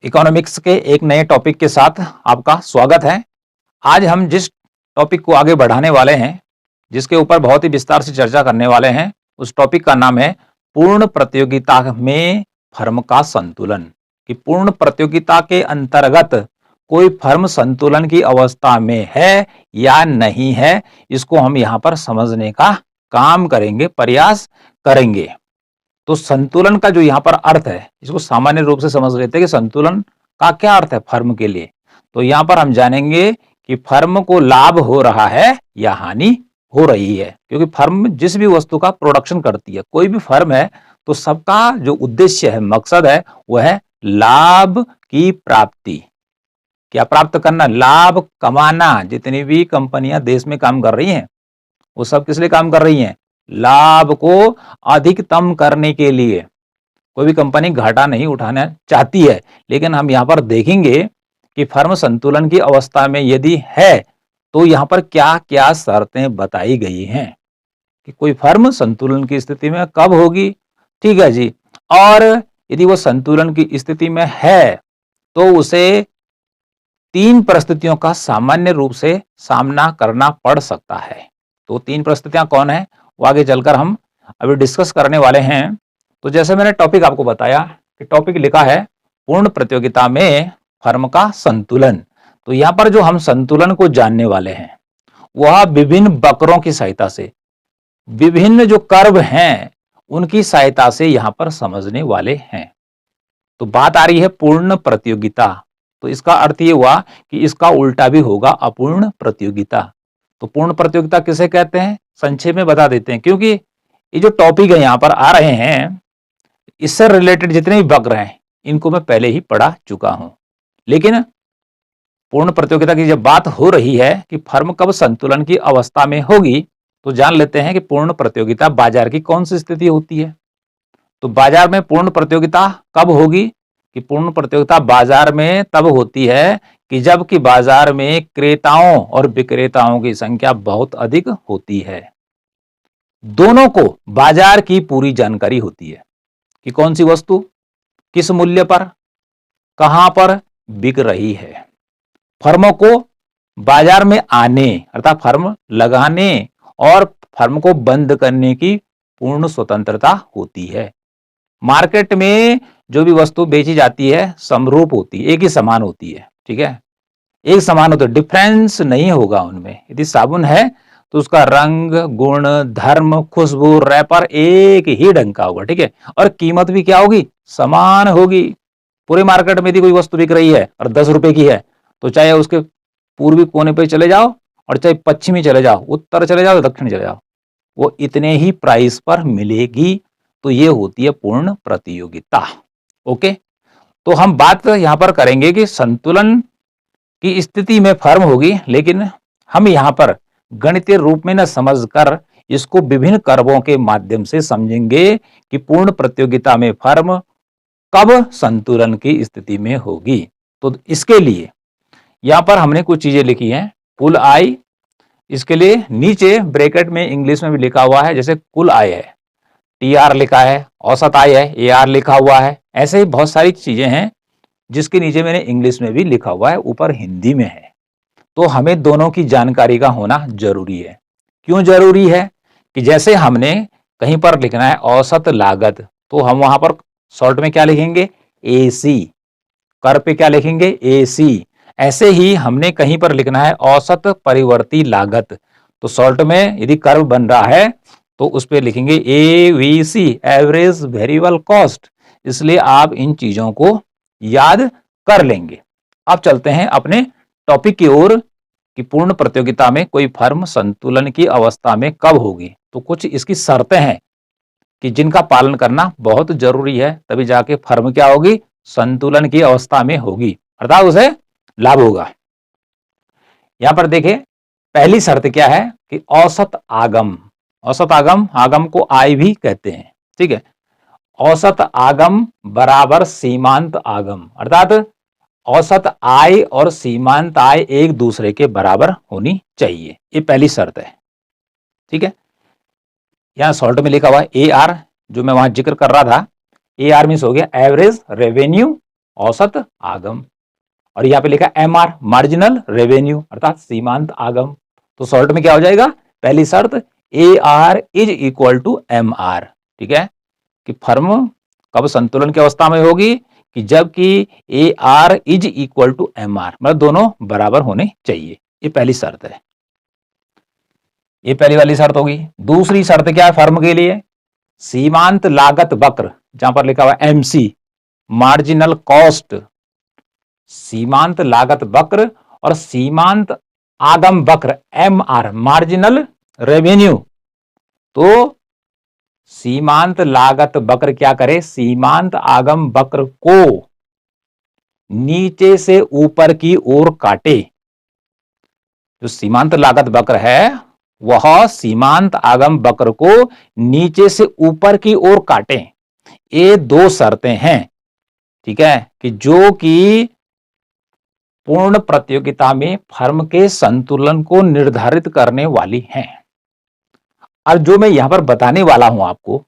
Economics के एक नए टॉपिक के साथ आपका स्वागत है। आज हम जिस टॉपिक को आगे बढ़ाने वाले हैं, जिसके ऊपर बहुत ही विस्तार से चर्चा करने वाले हैं, उस टॉपिक का नाम है पूर्ण प्रतियोगिता में फर्म का संतुलन। कि पूर्ण प्रतियोगिता के अंतर्गत कोई फर्म संतुलन की अवस्था में है या नहीं है, इसको हम यहाँ पर समझने का काम करेंगे, प्रयास करेंगे। तो संतुलन का जो यहाँ पर अर्थ है, इसको सामान्य रूप से समझ लेते हैं कि संतुलन का क्या अर्थ है फर्म के लिए। तो यहाँ पर हम जानेंगे कि फर्म को लाभ हो रहा है या हानि हो रही है, क्योंकि फर्म जिस भी वस्तु का प्रोडक्शन करती है, कोई भी फर्म है, तो सबका जो उद्देश्य है, मकसद है, वह है लाभ की प्राप्ति। क्या प्राप्त करना? लाभ कमाना। जितनी भी कंपनियां देश में काम कर रही हैं, वो सब किस लिए काम कर रही हैं? लाभ को अधिकतम करने के लिए। कोई भी कंपनी घाटा नहीं उठाना चाहती है, लेकिन हम यहां पर देखेंगे कि फर्म संतुलन की अवस्था में यदि है तो यहां पर क्या क्या शर्तें बताई गई हैं कि कोई फर्म संतुलन की स्थिति में कब होगी। ठीक है जी। और यदि वो संतुलन की स्थिति में है तो उसे 3 परिस्थितियों का सामान्य रूप से सामना करना पड़ सकता है। तो 3 परिस्थितियां कौन है, वो आगे चलकर हम अभी डिस्कस करने वाले हैं। तो जैसे मैंने टॉपिक आपको बताया कि टॉपिक लिखा है पूर्ण प्रतियोगिता में फर्म का संतुलन। तो यहां पर जो हम संतुलन को जानने वाले हैं, वह विभिन्न वक्रों की सहायता से, विभिन्न जो कर्व हैं, उनकी सहायता से यहां पर समझने वाले हैं। तो बात आ रही है पूर्ण प्रतियोगिता, तो इसका अर्थ ये हुआ कि इसका उल्टा भी होगा अपूर्ण प्रतियोगिता। तो पूर्ण प्रतियोगिता किसे कहते हैं, संक्षेप में बता देते हैं, क्योंकि ये जो टॉपिक है यहां पर आ रहे हैं, इससे रिलेटेड जितने भी वक्र हैं, इनको मैं पहले ही पढ़ा चुका हूं। लेकिन पूर्ण प्रतियोगिता की जब बात हो रही है कि फर्म कब संतुलन की अवस्था में होगी, तो जान लेते हैं कि पूर्ण प्रतियोगिता बाजार की कौन सी स्थिति होती है। तो बाजार में पूर्ण प्रतियोगिता कब होगी? कि पूर्ण प्रतियोगिता बाजार में तब होती है कि जब कि बाजार में क्रेताओं और विक्रेताओं की संख्या बहुत अधिक होती है। दोनों को बाजार की पूरी जानकारी होती है कि कौन सी वस्तु किस मूल्य पर, कहां पर बिक रही है। फर्मों को बाजार में आने, अर्थात फर्म लगाने और फर्म को बंद करने की पूर्ण स्वतंत्रता होती है। मार्केट में जो भी वस्तु बेची जाती है समरूप होती है, एक ही समान होती है। ठीक है, एक समान होता है, डिफरेंस नहीं होगा उनमें। यदि साबुन है तो उसका रंग, गुण, धर्म, खुशबू, रैपर एक ही ढंग का होगा। ठीक है, और कीमत भी क्या होगी? समान होगी। पूरे मार्केट में यदि कोई वस्तु बिक रही है और 10 रुपए की है, तो चाहे उसके पूर्वी कोने पे चले जाओ और चाहे पश्चिमी चले जाओ, उत्तर चले जाओ, दक्षिण चले जाओ, वो इतने ही प्राइस पर मिलेगी। तो ये होती है पूर्ण प्रतियोगिता। ओके, तो हम बात यहां पर करेंगे कि संतुलन की स्थिति में फर्म होगी, लेकिन हम यहां पर गणितीय रूप में न समझकर इसको विभिन्न कर्वों के माध्यम से समझेंगे कि पूर्ण प्रतियोगिता में फर्म कब संतुलन की स्थिति में होगी। तो इसके लिए यहां पर हमने कुछ चीजें लिखी हैं। कुल आय, इसके लिए नीचे ब्रैकेट में इंग्लिश में भी लिखा हुआ है, जैसे कुल आय है, टीआर लिखा है, औसत आय है, एआर लिखा हुआ है। ऐसे ही बहुत सारी चीजें हैं जिसके नीचे मैंने इंग्लिश में भी लिखा हुआ है, ऊपर हिंदी में है। तो हमें दोनों की जानकारी का होना जरूरी है। क्यों जरूरी है? कि जैसे हमने कहीं पर लिखना है औसत लागत, तो हम वहां पर शॉर्ट में क्या लिखेंगे? एसी। कर पे क्या लिखेंगे? एसी। ऐसे ही हमने कहीं पर लिखना है औसत परिवर्ती लागत, तो शॉर्ट में यदि कर्व बन रहा है तो उस पर लिखेंगे एवीसी, एवरेज वेरिएबल कॉस्ट। इसलिए आप इन चीजों को याद कर लेंगे। अब चलते हैं अपने टॉपिक की ओर कि पूर्ण प्रतियोगिता में कोई फर्म संतुलन की अवस्था में कब होगी। तो कुछ इसकी शर्तें हैं कि जिनका पालन करना बहुत जरूरी है, तभी जाके फर्म क्या होगी? संतुलन की अवस्था में होगी, अर्थात उसे लाभ होगा। यहां पर देखिए, पहली शर्त क्या है कि औसत आगम। औसत आगम, आगम को आय भी कहते हैं। ठीक है, औसत आगम बराबर सीमांत आगम, अर्थात औसत आय और सीमांत आय एक दूसरे के बराबर होनी चाहिए। ये पहली शर्त है। ठीक है, यहां शॉर्ट में लिखा हुआ है ए आर, जो मैं वहां जिक्र कर रहा था। ए आर मीन्स हो गया एवरेज रेवेन्यू औसत आगम। और यहाँ पे लिखा MR, मार्जिनल रेवेन्यू, अर्थात सीमांत आगम। तो शॉर्ट में क्या हो जाएगा, पहली शर्त AR is equal to MR। ठीक है, कि फर्म कब संतुलन की अवस्था में होगी, कि जबकि AR is equal to MR, मतलब दोनों बराबर होने चाहिए। ये पहली शर्त है, ये पहली वाली शर्त होगी। दूसरी शर्त क्या है फर्म के लिए, सीमांत लागत वक्र, जहां पर लिखा हुआ MC, मार्जिनल कॉस्ट, सीमांत लागत वक्र और सीमांत आगम वक्र MR, मार्जिनल रेवेन्यू। तो सीमांत लागत वक्र क्या करे, सीमांत आगम वक्र को नीचे से ऊपर की ओर काटे। जो सीमांत लागत वक्र है वह सीमांत आगम वक्र को नीचे से ऊपर की ओर काटे। ये दो शर्तें हैं, ठीक है, कि जो कि पूर्ण प्रतियोगिता में फर्म के संतुलन को निर्धारित करने वाली हैं। और जो मैं यहां पर बताने वाला हूं आपको,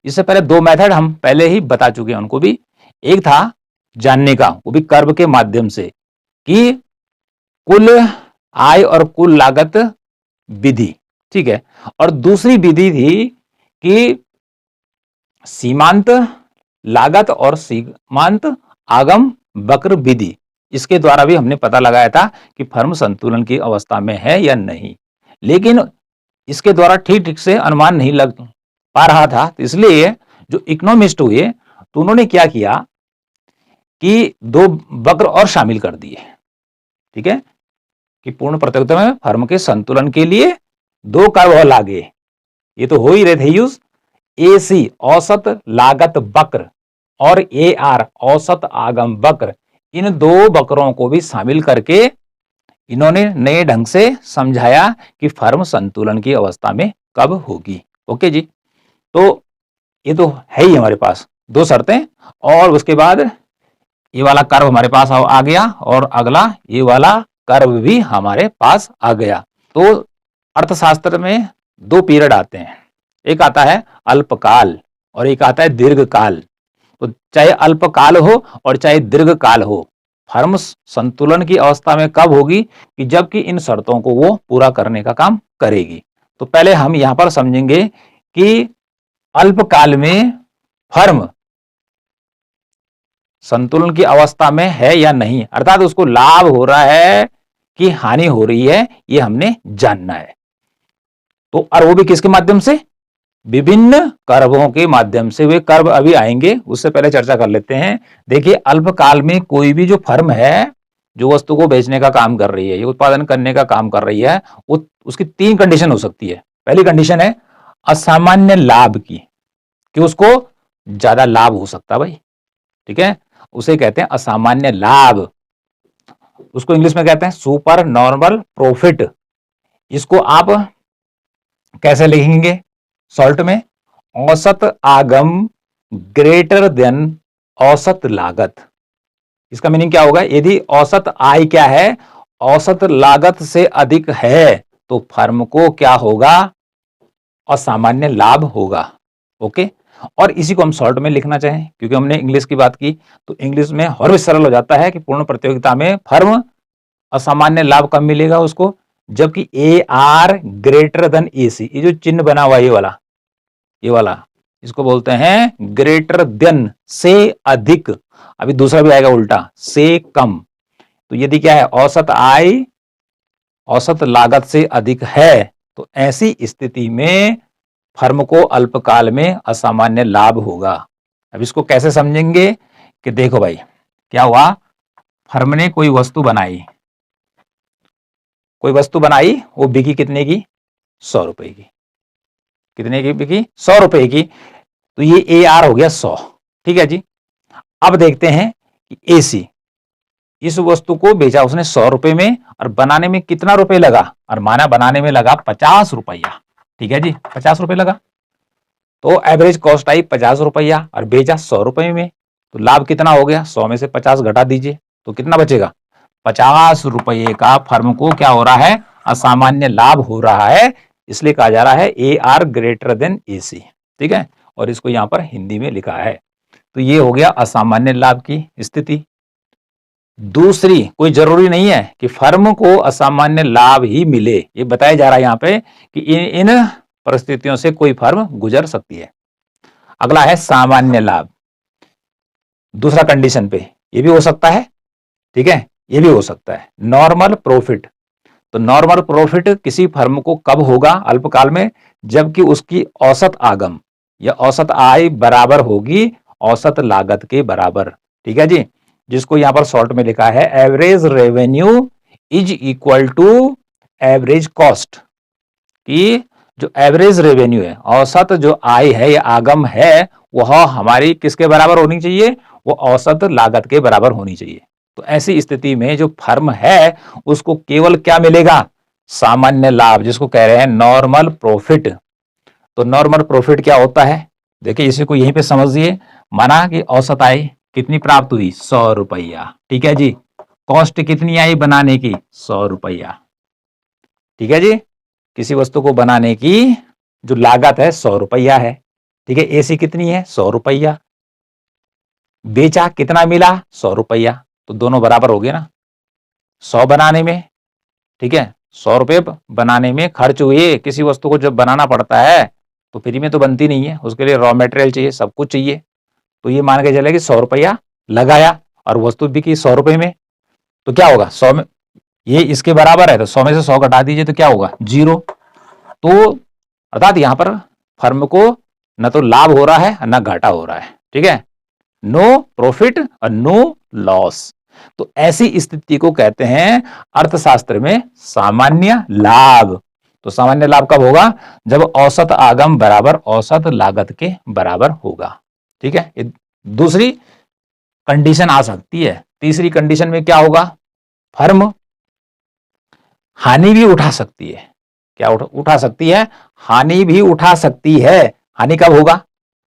इससे पहले दो मेथड हम पहले ही बता चुके हैं उनको भी। एक था जानने का, वो भी कर्व के माध्यम से, कि कुल आय और कुल लागत विधि, ठीक है, और दूसरी विधि थी कि सीमांत लागत और सीमांत आगम वक्र विधि। इसके द्वारा भी हमने पता लगाया था कि फर्म संतुलन की अवस्था में है या नहीं, लेकिन इसके द्वारा ठीक ठीक से अनुमान नहीं लग पा रहा था। तो इसलिए जो इकोनॉमिस्ट हुए तो उन्होंने क्या किया कि दो वक्र और शामिल कर दिए। ठीक है, कि पूर्ण प्रतियोगिता में फर्म के संतुलन के लिए दो कर्व और लागे। ये तो हो ही रहे थे यूज, AC औसत लागत वक्र और AR औसत आगम वक्र। इन दो वक्रों को भी शामिल करके इन्होंने नए ढंग से समझाया कि फर्म संतुलन की अवस्था में कब होगी। ओके जी, तो ये तो है ही हमारे पास दो शर्तें, और उसके बाद ये वाला कर्व हमारे पास आ गया, और अगला ये वाला कर्व भी हमारे पास आ गया। तो अर्थशास्त्र में दो पीरियड आते हैं, एक आता है अल्पकाल और एक आता है दीर्घकाल। तो चाहे अल्पकाल हो और चाहे दीर्घकाल हो, फर्म संतुलन की अवस्था में कब होगी, कि जबकि इन शर्तों को वो पूरा करने का काम करेगी। तो पहले हम यहां पर समझेंगे कि अल्पकाल में फर्म संतुलन की अवस्था में है या नहीं, अर्थात उसको लाभ हो रहा है कि हानि हो रही है, ये हमने जानना है। तो और वो भी किसके माध्यम से, विभिन्न कर्वों के माध्यम से। वे कर्व अभी आएंगे, उससे पहले चर्चा कर लेते हैं। देखिए, अल्पकाल में कोई भी जो फर्म है जो वस्तु को बेचने का काम कर रही है, ये उत्पादन करने का काम कर रही है, वो उसकी तीन कंडीशन हो सकती है। पहली कंडीशन है असामान्य लाभ की, कि उसको ज्यादा लाभ हो सकता है भाई, ठीक है, उसे कहते हैं असामान्य लाभ। उसको इंग्लिश में कहते हैं सुपर नॉर्मल प्रॉफिट। इसको आप कैसे लिखेंगे शॉर्ट में, औसत आगम ग्रेटर देन औसत लागत। इसका मीनिंग क्या होगा, यदि औसत आय क्या है, औसत लागत से अधिक है, तो फर्म को क्या होगा, असामान्य लाभ होगा। ओके, और इसी को हम शॉर्ट में लिखना चाहें, क्योंकि हमने इंग्लिश की बात की, तो इंग्लिश में और भी सरल हो जाता है कि पूर्ण प्रतियोगिता में फर्म असामान्य लाभ कब मिलेगा उसको, जबकि AR ग्रेटर देन AC। ये जो चिन्ह बना हुआ ये वाला इसको बोलते हैं ग्रेटर देन, से अधिक। अभी दूसरा भी आएगा उल्टा, से कम। तो यदि क्या है, औसत आय औसत लागत से अधिक है, तो ऐसी स्थिति में फर्म को अल्पकाल में असामान्य लाभ होगा। अब इसको कैसे समझेंगे, कि देखो भाई क्या हुआ, फर्म ने कोई वस्तु बनाई, वो बिकी कितने की, 100 रुपए की। कितने की बिकी, 100 रुपए की। तो ये AR हो गया 100, ठीक है जी। अब देखते हैं कि AC, इस वस्तु को बेचा उसने 100 रुपए में, और बनाने में कितना रुपए लगा, और माना बनाने में लगा 50 रुपया, ठीक है जी, 50 रुपए लगा। तो एवरेज कॉस्ट आई 50 रुपया और बेचा 100 रुपए में, तो लाभ कितना हो गया, 100 में से 50 घटा दीजिए, तो कितना बचेगा, 50 रुपये का फर्म को क्या हो रहा है, असामान्य लाभ हो रहा है। इसलिए कहा जा रहा है AR ग्रेटर देन AC, ठीक है, और इसको यहां पर हिंदी में लिखा है। तो ये हो गया असामान्य लाभ की स्थिति। दूसरी कोई जरूरी नहीं है कि फर्म को असामान्य लाभ ही मिले, ये बताया जा रहा है यहां पे कि इन परिस्थितियों से कोई फर्म गुजर सकती है। अगला है सामान्य लाभ, दूसरा कंडीशन पे, ये भी हो सकता है, ठीक है, ये भी हो सकता है। नॉर्मल प्रॉफिट, तो नॉर्मल प्रॉफिट किसी फर्म को कब होगा अल्पकाल में, जबकि उसकी औसत आगम या औसत आय बराबर होगी औसत लागत के बराबर, ठीक है जी, जिसको यहां पर शॉर्ट में लिखा है average revenue is equal to average cost, कि जो एवरेज रेवेन्यू है, औसत जो आय है या आगम है, वह हमारी किसके बराबर होनी चाहिए, वो औसत लागत के बराबर होनी चाहिए। तो ऐसी स्थिति में जो फर्म है उसको केवल क्या मिलेगा, सामान्य लाभ, जिसको कह रहे हैं नॉर्मल प्रॉफिट। तो नॉर्मल प्रॉफिट क्या होता है, देखिए इसी को यहीं पे समझिए। माना कि औसत आय कितनी प्राप्त हुई, 100 रुपया, ठीक है जी। कॉस्ट कितनी आई बनाने की, 100 रुपया, ठीक है जी। किसी वस्तु को बनाने की जो लागत है 100 रुपया है, ठीक है। एसी कितनी है, 100 रुपया। बेचा कितना मिला, 100 रुपया, तो दोनों बराबर हो गए ना। 100 बनाने में, ठीक है, 100 रुपये बनाने में खर्च हुए। किसी वस्तु को जब बनाना पड़ता है तो फ्री में तो बनती नहीं है, उसके लिए रॉ मटेरियल चाहिए, सब कुछ चाहिए। तो ये मान के चले कि 100 रुपया लगाया और वस्तु बिकी 100 रुपए में, तो क्या होगा, 100 में ये इसके बराबर है, तो 100 में से 100 घटा दीजिए तो क्या होगा, 0। तो अर्थात यहां पर फर्म को न तो लाभ हो रहा है न घाटा हो रहा है, ठीक है। नो प्रॉफिट और नो लॉस। तो ऐसी स्थिति को कहते हैं अर्थशास्त्र में सामान्य लाभ। तो सामान्य लाभ कब होगा, जब औसत आगम बराबर औसत लागत के बराबर होगा, ठीक है। ये दूसरी कंडीशन आ सकती है। तीसरी कंडीशन में क्या होगा, फर्म हानि भी उठा सकती है। क्या उठा सकती है, हानि भी उठा सकती है। हानि कब होगा,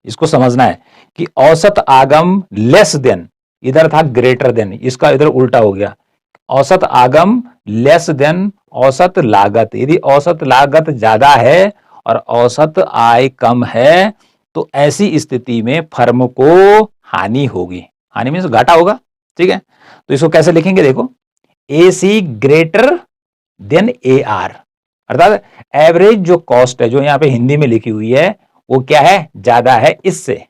इसको समझना है कि औसत आगम लेस देन, इधर था ग्रेटर देन, इसका इधर उल्टा हो गया। औसत आगम लेस देन औसत लागत, यदि औसत लागत ज्यादा है और औसत आय कम है तो ऐसी स्थिति में फर्म को हानि होगी। हानि मीन्स घाटा होगा, ठीक है। तो इसको कैसे लिखेंगे, देखो, ए सी ग्रेटर देन ए आर, अर्थात एवरेज जो कॉस्ट है जो यहां पे हिंदी में लिखी हुई है वो क्या है, ज्यादा है इससे।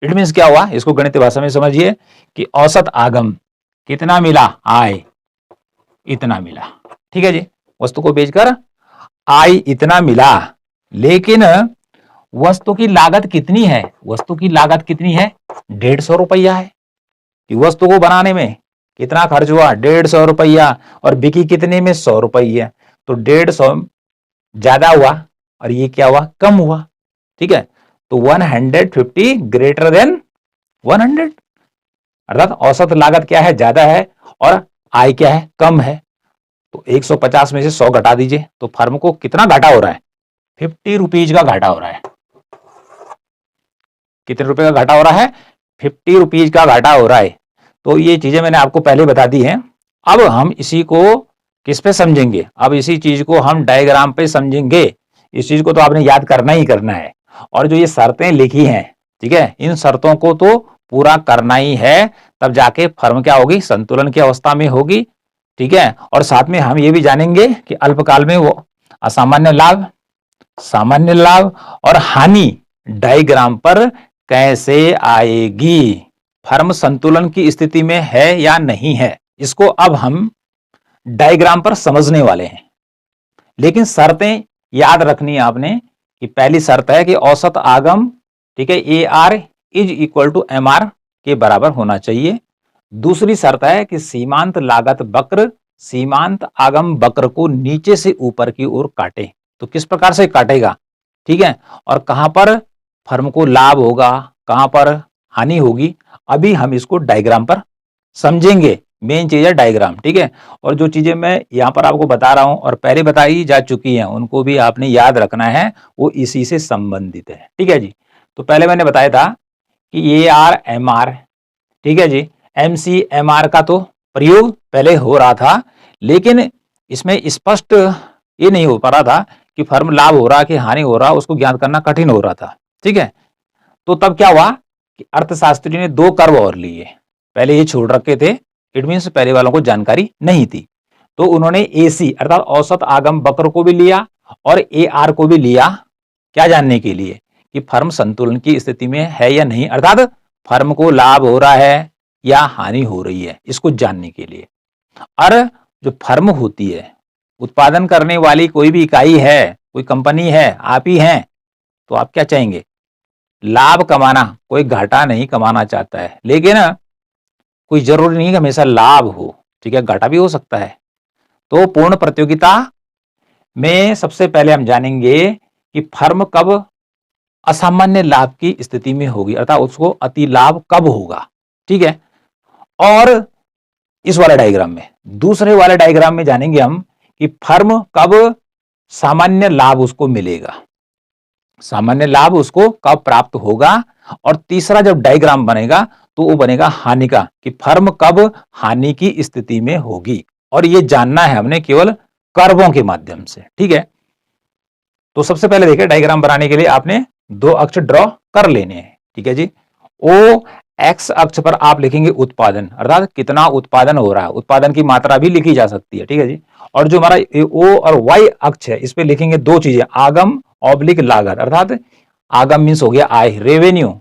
इट मीन्स क्या हुआ, इसको गणित भाषा में समझिए कि औसत आगम कितना मिला, आय इतना मिला, ठीक है जी। वस्तु को बेचकर आय इतना मिला, लेकिन वस्तु की लागत कितनी है, वस्तु की लागत कितनी है, 150 रुपया है। कि वस्तु को बनाने में कितना खर्च हुआ, 150 रुपया, और बिकी कितने में, 100 रुपया। तो 150 ज्यादा हुआ और ये क्या हुआ, कम हुआ, ठीक है। तो 150 ग्रेटर देन 100, अर्थात औसत लागत क्या है, ज्यादा है और आय क्या है, कम है। तो 150 में से 100 घटा दीजिए तो फर्म को कितना घाटा हो रहा है, 50 रुपीज का घाटा हो रहा है। कितने रुपए का घाटा हो रहा है, 50 रुपीज का घाटा हो रहा है। तो ये चीजें मैंने आपको पहले बता दी हैं। अब हम इसी को किस पे समझेंगे, अब इसी चीज को हम डायग्राम पे समझेंगे। इस चीज को तो आपने याद करना ही करना है, और जो ये शर्तें लिखी हैं, ठीक है, इन शर्तों को तो पूरा करना ही है, तब जाके फर्म क्या होगी, संतुलन की अवस्था में होगी, ठीक है। और साथ में हम ये भी जानेंगे कि अल्पकाल में वो असामान्य लाभ, सामान्य लाभ और हानि डायग्राम पर कैसे आएगी, फर्म संतुलन की स्थिति में है या नहीं है, इसको अब हम डायग्राम पर समझने वाले हैं। लेकिन शर्तें याद रखनी है आपने कि पहली शर्त है कि औसत आगम, ठीक है, A R is equal to M R के बराबर होना चाहिए। दूसरी शर्त है कि सीमांत लागत वक्र सीमांत आगम वक्र को नीचे से ऊपर की ओर काटे। तो किस प्रकार से काटेगा, ठीक है, और कहां पर फर्म को लाभ होगा, कहां पर हानि होगी, अभी हम इसको डायग्राम पर समझेंगे। मेन चीज है डायग्राम, ठीक है। और जो चीजें मैं यहां पर आपको बता रहा हूं और पहले बताई जा चुकी हैं उनको भी आपने याद रखना है, वो इसी से संबंधित है, ठीक है जी। तो पहले मैंने बताया था कि ए आर एम आर, ठीक है जी, एम सी एम आर का तो प्रयोग पहले हो रहा था, लेकिन इसमें स्पष्ट ये नहीं हो पा रहा था कि फर्म लाभ हो रहा कि हानि हो रहा, उसको ज्ञात करना कठिन हो रहा था, ठीक है। तो तब क्या हुआ कि अर्थशास्त्री ने दो कर्व और लिए, पहले ये छोड़ रखे थे इट मीन्स पहले वालों को जानकारी नहीं थी। तो उन्होंने एसी अर्थात औसत आगम वक्र को भी लिया और एआर को भी लिया, क्या जानने के लिए कि फर्म संतुलन की स्थिति में है या नहीं, अर्थात फर्म को लाभ हो रहा है या हानि हो रही है, इसको जानने के लिए। और जो फर्म होती है, उत्पादन करने वाली कोई भी इकाई है, कोई कंपनी है, आप ही हैं, तो आप क्या चाहेंगे? लाभ कमाना। कोई घाटा नहीं कमाना चाहता है, लेकिन कोई जरूरी नहीं कि हमेशा लाभ हो, ठीक है, घाटा भी हो सकता है। तो पूर्ण प्रतियोगिता में सबसे पहले हम जानेंगे कि फर्म कब असामान्य लाभ की स्थिति में होगी, अर्थात उसको अति लाभ कब होगा, ठीक है। और इस वाले डायग्राम में, दूसरे वाले डायग्राम में जानेंगे हम कि फर्म कब सामान्य लाभ उसको मिलेगा, सामान्य लाभ उसको कब प्राप्त होगा। और तीसरा जब डायग्राम बनेगा तो वो बनेगा हानि का, कि फर्म कब हानि की स्थिति में होगी। और ये जानना है हमने केवल कर्वों के माध्यम से, ठीक है। तो सबसे पहले देखिए, डायग्राम बनाने के लिए आपने दो अक्ष ड्रॉ कर लेने हैं, ठीक है जी। ओ एक्स अक्ष पर आप लिखेंगे उत्पादन, अर्थात कितना उत्पादन हो रहा है, उत्पादन की मात्रा भी लिखी जा सकती है, ठीक है जी। और जो हमारा ओ और वाई अक्ष है, इस पे लिखेंगे दो चीजें, आगम ऑब्लिक लागत, अर्थात आगम मीन्स हो गया आय, रेवेन्यू,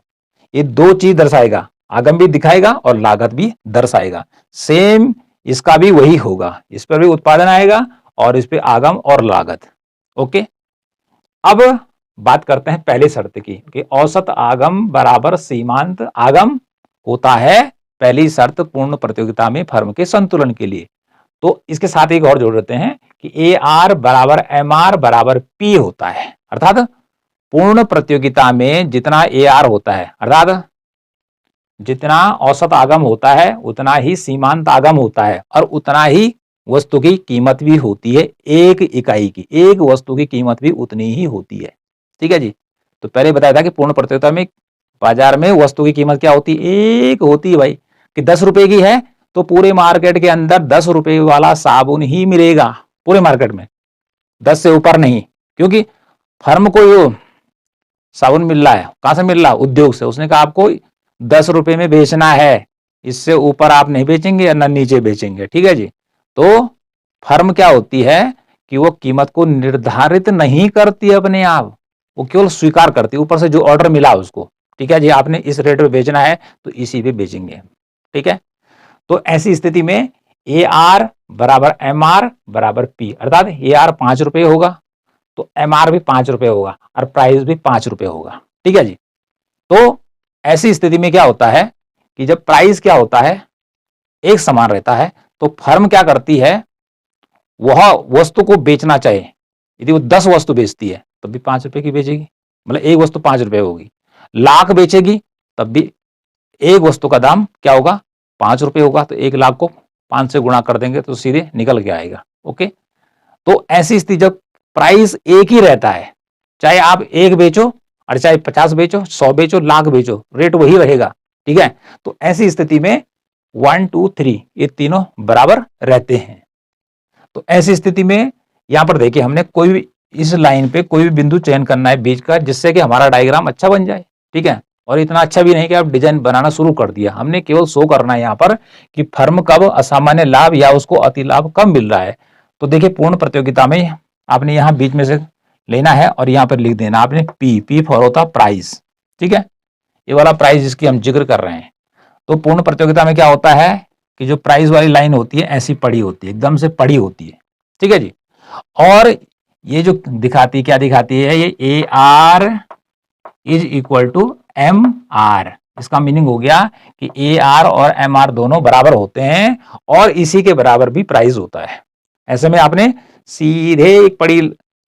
ये दो चीज दर्शाएगा, आगम भी दिखाएगा और लागत भी दर्शाएगा। सेम इसका भी वही होगा, इस पर भी उत्पादन आएगा और इस पे आगम और लागत। ओके, अब बात करते हैं पहले शर्त की कि औसत आगम बराबर सीमांत आगम होता है, पहली शर्त पूर्ण प्रतियोगिता में फर्म के संतुलन के लिए। तो इसके साथ एक और जोड़ देते हैं कि ए आर बराबर एम आर बराबर पी होता है, अर्थात पूर्ण प्रतियोगिता में जितना ए आर होता है, अर्थात जितना औसत आगम होता है उतना ही सीमांत आगम होता है और उतना ही वस्तु की कीमत भी होती है, एक इकाई की, एक वस्तु की कीमत भी उतनी ही होती है, ठीक है जी। तो पहले बताया था कि पूर्ण प्रतियोगिता में बाजार में वस्तु की कीमत क्या होती है? एक होती है भाई, कि 10 रुपए की है तो पूरे मार्केट के अंदर 10 रुपए वाला साबुन ही मिलेगा पूरे मार्केट में, 10 से ऊपर नहीं। क्योंकि फर्म को यो साबुन मिल रहा है, कहां से मिल रहा है? उद्योग से। उसने कहा आपको 10 रुपए में बेचना है, इससे ऊपर आप नहीं बेचेंगे या न नीचे बेचेंगे, ठीक है जी। तो फर्म क्या होती है कि वो कीमत को निर्धारित नहीं करती अपने आप, वो केवल स्वीकार करती है, ऊपर से जो ऑर्डर मिला उसको, ठीक है जी, आपने इस रेट पे बेचना है तो इसी पे बेचेंगे, ठीक है। तो ऐसी स्थिति में ए आर बराबर एम आर बराबर पी, अर्थात ए आर 5 रुपए होगा तो एम आर भी 5 रुपए होगा और प्राइस भी 5 रुपए होगा, ठीक है जी। तो ऐसी स्थिति में क्या होता है कि जब प्राइस क्या होता है, एक समान रहता है, तो फर्म क्या करती है, वह वस्तु को बेचना चाहे, यदि वो 10 वस्तु बेचती है तब भी 5 रुपए की बेचेगी, मतलब एक वस्तु 5 रुपए होगी। लाख बेचेगी तब भी एक वस्तु का दाम क्या होगा? 5 रुपए होगा। तो 1 लाख को 5 से गुणा कर देंगे तो सीधे निकल के आएगा। ओके, तो ऐसी स्थिति जब प्राइस एक ही रहता है, चाहे आप एक बेचो और चाहे 50 बेचो, 100 बेचो, लाख बेचो, रेट वही रहेगा, ठीक है। तो ऐसी स्थिति में 1 2 3 ये तीनों बराबर रहते हैं। तो ऐसी स्थिति में यहां पर देखिए, हमने कोई भी इस लाइन पे कोई भी बिंदु चयन करना है बीच का, जिससे कि हमारा डायग्राम अच्छा बन जाए, ठीक है। और इतना अच्छा भी नहीं कि आप डिजाइन बनाना शुरू कर दिया, हमने केवल शो करना है यहाँ पर कि फर्म कब असामान्य लाभ या उसको अति लाभ कब मिल रहा है। तो देखिए, पूर्ण प्रतियोगिता में आपने यहाँ बीच में से लेना है और यहाँ पर लिख देना आपने पी, पी फॉर होता प्राइस, ठीक है, ये वाला प्राइस जिसकी हम जिक्र कर रहे हैं। तो पूर्ण प्रतियोगिता में क्या होता है कि जो प्राइस वाली लाइन होती है ऐसी पड़ी होती है, एकदम से पड़ी होती है, ठीक है जी। और ये जो दिखाती क्या दिखाती है, ये A R is equal to M R, इसका मीनिंग हो गया कि ए आर और एम आर दोनों बराबर होते हैं और इसी के बराबर भी प्राइस होता है। ऐसे में आपने सीधे एक पड़ी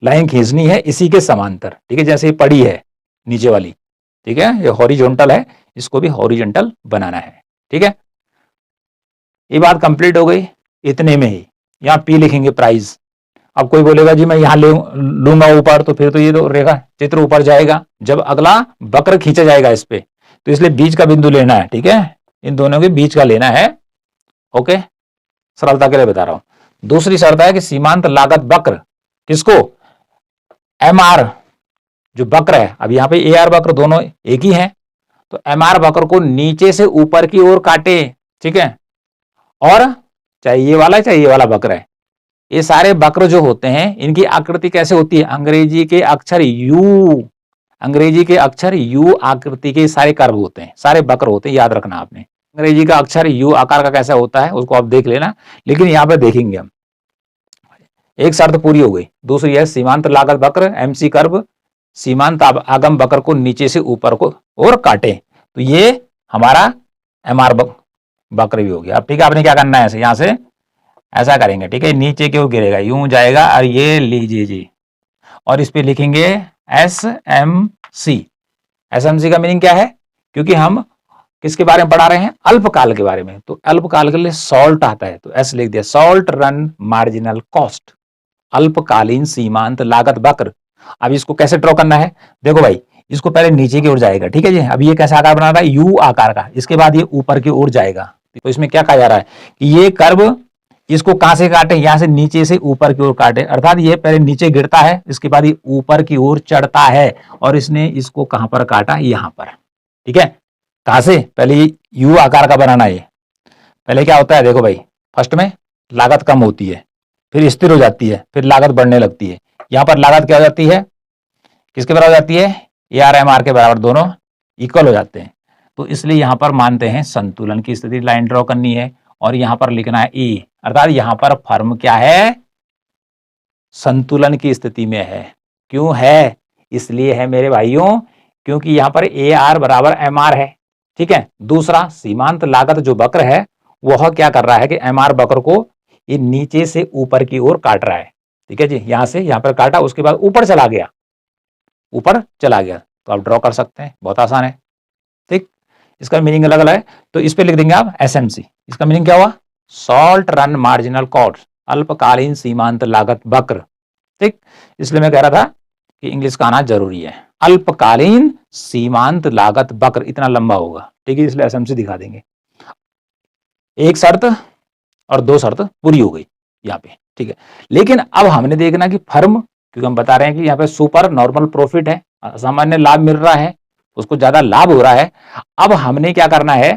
लाइन खींचनी है इसी के समांतर, ठीक है, जैसे ये पड़ी है नीचे वाली, ठीक है, ये हॉरिजॉन्टल है, इसको भी हॉरिजॉन्टल बनाना है, ठीक है। ये बात कंप्लीट हो गई, इतने में ही यहाँ पी लिखेंगे प्राइस। अब कोई बोलेगा जी मैं यहाँ लूंगा ऊपर, तो फिर तो ये तो रेखा चित्र ऊपर जाएगा, जब अगला वक्र खींचा जाएगा इस पे, तो इसलिए बीच का बिंदु लेना है, ठीक है, इन दोनों के बीच का लेना है। ओके, सरलता के लिए बता रहा हूं। दूसरी शर्त है कि सीमांत लागत वक्र, किसको? एम आर जो वक्र है, अब यहाँ पे ए आर वक्र दोनों एक ही है, तो एम आर वक्र को नीचे से ऊपर की ओर काटे, ठीक है, और चाहे ये वाला वक्र है, ये सारे वक्र जो होते हैं इनकी आकृति कैसे होती है, अंग्रेजी के अक्षर यू आकृति के सारे कर्व होते हैं, सारे वक्र होते हैं, याद रखना आपने। अंग्रेजी का अक्षर यू आकार का कैसा होता है उसको आप देख लेना, लेकिन यहाँ पे देखेंगे हम। एक शर्त पूरी हो गई, दूसरी है सीमांत लागत वक्र एमसी कर्व सीमांत आगम वक्र को नीचे से ऊपर को और काटे, तो ये हमारा एमआर वक्र भी हो गया। अब ठीक है, आपने क्या करना है, यहां से ऐसा करेंगे, ठीक है, नीचे की ओर गिरेगा, यूं जाएगा और ये लीजिए जी, और इस पे लिखेंगे S M C. S M C का मीनिंग क्या है, क्योंकि हम किसके बारे में पढ़ा रहे हैं, अल्पकाल के बारे में, तो अल्पकाल के लिए सॉल्ट आता है, तो एस लिख दिया, सॉल्ट रन मार्जिनल कॉस्ट, अल्पकालीन सीमांत लागत वक्र। अब इसको कैसे ड्रॉ करना है, देखो भाई, इसको पहले नीचे की ओर जाएगा, ठीक है जी, अब ये कैसा आकार बना रहा है, यू आकार का, इसके बाद ये ऊपर की ओर जाएगा, तो इसमें क्या कहा जा रहा है कि ये कर्व इसको कहां से काटे, यहां से नीचे से ऊपर की ओर काटे, अर्थात ये पहले नीचे गिरता है, इसके बाद ये ऊपर की ओर चढ़ता है, और इसने इसको कहां पर काटा, यहां पर, ठीक है। कहां से, पहले यू आकार का बनाना है, पहले क्या होता है, देखो भाई, फर्स्ट में लागत कम होती है, फिर स्थिर हो जाती है, फिर लागत बढ़ने लगती है, यहां पर लागत क्या हो जाती है, किसके बराबर हो जाती है, ए आर एम आर के बराबर, दोनों इक्वल हो जाते हैं, तो इसलिए यहां पर मानते हैं संतुलन की स्थिति, लाइन ड्रॉ करनी है, और यहां पर लिखना है ई, अर्थात यहां पर फर्म क्या है, संतुलन की स्थिति में है। क्यों है, इसलिए है मेरे भाइयों, क्योंकि यहां पर ए आर बराबर एम आर है, ठीक है। दूसरा, सीमांत लागत जो वक्र है वह क्या कर रहा है कि एम आर वक्र को ये नीचे से ऊपर की ओर काट रहा है, ठीक है जी, यहां से यहां पर काटा, उसके बाद ऊपर चला गया, तो आप ड्रॉ कर सकते हैं, बहुत आसान है, ठीक। इसका मीनिंग अलग अलग है, तो इस पे लिख देंगे आप एसएमसी, इसका मीनिंग क्या हुआ, सॉल्ट रन मार्जिनल कॉस्ट, अल्पकालीन सीमांत लागत वक्र, ठीक। इसलिए मैं कह रहा था कि इंग्लिश का आना जरूरी है, अल्पकालीन सीमांत लागत वक्र, इतना लंबा होगा, ठीक है, इसलिए एसएमसी दिखा देंगे। एक शर्त और दो शर्त पूरी हो गई यहाँ पे, ठीक है। लेकिन अब हमने देखना कि फर्म, क्योंकि हम बता रहे हैं कि यहाँ पे सुपर नॉर्मल प्रॉफिट है, सामान्य लाभ मिल रहा है, उसको ज्यादा लाभ हो रहा है, अब हमने क्या करना है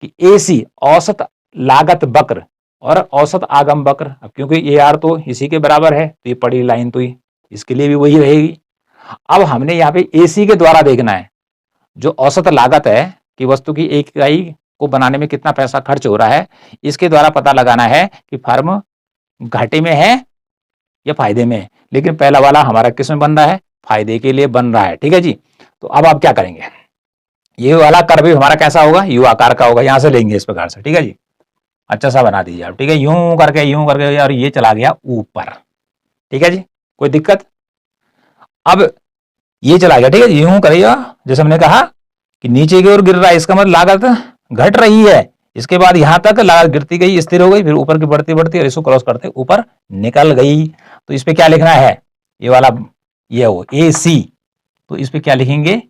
कि एसी औसत लागत वक्र और औसत आगम वक्र, अब क्योंकि ए आर तो इसी के बराबर है, तो ये पड़ी लाइन तो इसके लिए भी वही रहेगी। अब हमने यहाँ पे एसी के द्वारा देखना है, जो औसत लागत है कि वस्तु की एक इकाई को बनाने में कितना पैसा खर्च हो रहा है, इसके द्वारा पता लगाना है कि फर्म घाटे में है या फायदे में है। लेकिन पहला वाला हमारा किस में बन रहा है, फायदे के लिए बन रहा है, ठीक है जी। तो अब आप क्या करेंगे, ये वाला कर्व भी हमारा कैसा होगा, यू आकार का होगा, यहां से लेंगे इस प्रकार से, ठीक है जी, अच्छा सा बना दीजिए आप, ठीक है, यूं करके और ये चला गया ऊपर, ठीक है जी, कोई दिक्कत। अब ये चला गया, ठीक है, यूं करिएगा, जैसे हमने कहा कि नीचे की ओर गिर रहा है, इसका मतलब लागत घट रही है, इसके बाद यहां तक लागत गिरती गई, स्थिर हो गई, फिर ऊपर की बढ़ती बढ़ती और इसको क्रॉस करते ऊपर निकल गई, तो इस पे क्या लिखना है, ये वाला, ये हो ए सी, तो इस पे क्या लिखेंगे,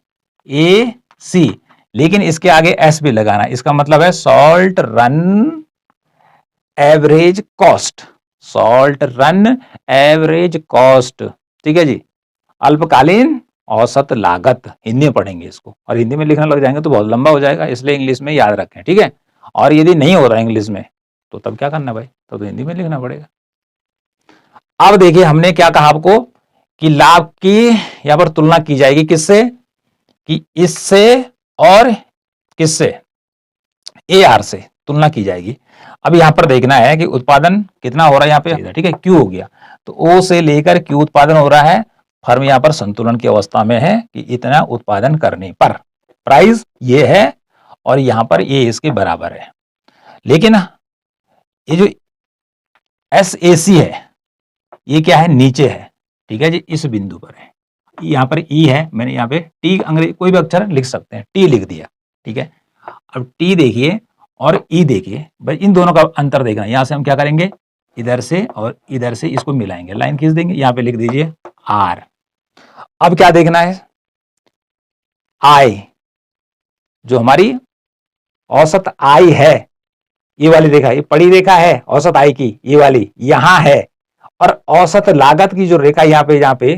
ए सी, लेकिन इसके आगे एस भी लगाना, इसका मतलब है salt run average cost, salt run average cost, ठीक है जी, अल्पकालीन औसत लागत, हिंदी में पढ़ेंगे इसको, और हिंदी में लिखने लग जाएंगे तो बहुत लंबा हो जाएगा, इसलिए इंग्लिश में याद रखें, ठीक है। और यदि नहीं हो रहा इंग्लिश में तो तब क्या करना भाई, तो हिंदी में लिखना पड़ेगा। अब देखिए हमने क्या कहा आपको कि लाभ की यहां पर तुलना की जाएगी किससे, कि इससे और किससे, ए आर से तुलना की जाएगी। अब यहां पर देखना है कि उत्पादन कितना हो रहा है यहाँ पे, ठीक है, क्यू हो गया, तो ओ से लेकर क्यू उत्पादन हो रहा है, फर्म यहां पर संतुलन की अवस्था में है कि इतना उत्पादन करने पर प्राइस ये है, और यहां पर ये इसके बराबर है। लेकिन ये जो एस ए सी है ये क्या है, नीचे है, ठीक है जी, इस बिंदु पर है, यहाँ पर ई है, मैंने यहाँ पे टी अंग्रेजी कोई भी अक्षर लिख सकते हैं, टी लिख दिया, ठीक है। अब टी देखिए और ई देखिए, भाई इन दोनों का अंतर देखना, यहां से हम क्या करेंगे, इधर से और इधर से इसको मिलाएंगे, लाइन खींच देंगे, यहाँ पे लिख दीजिए आर। अब क्या देखना है, आई, जो हमारी औसत आई है, ये वाली रेखा, ये पड़ी रेखा है औसत आई की, ये वाली यहां है, और औसत लागत की जो रेखा यहाँ पे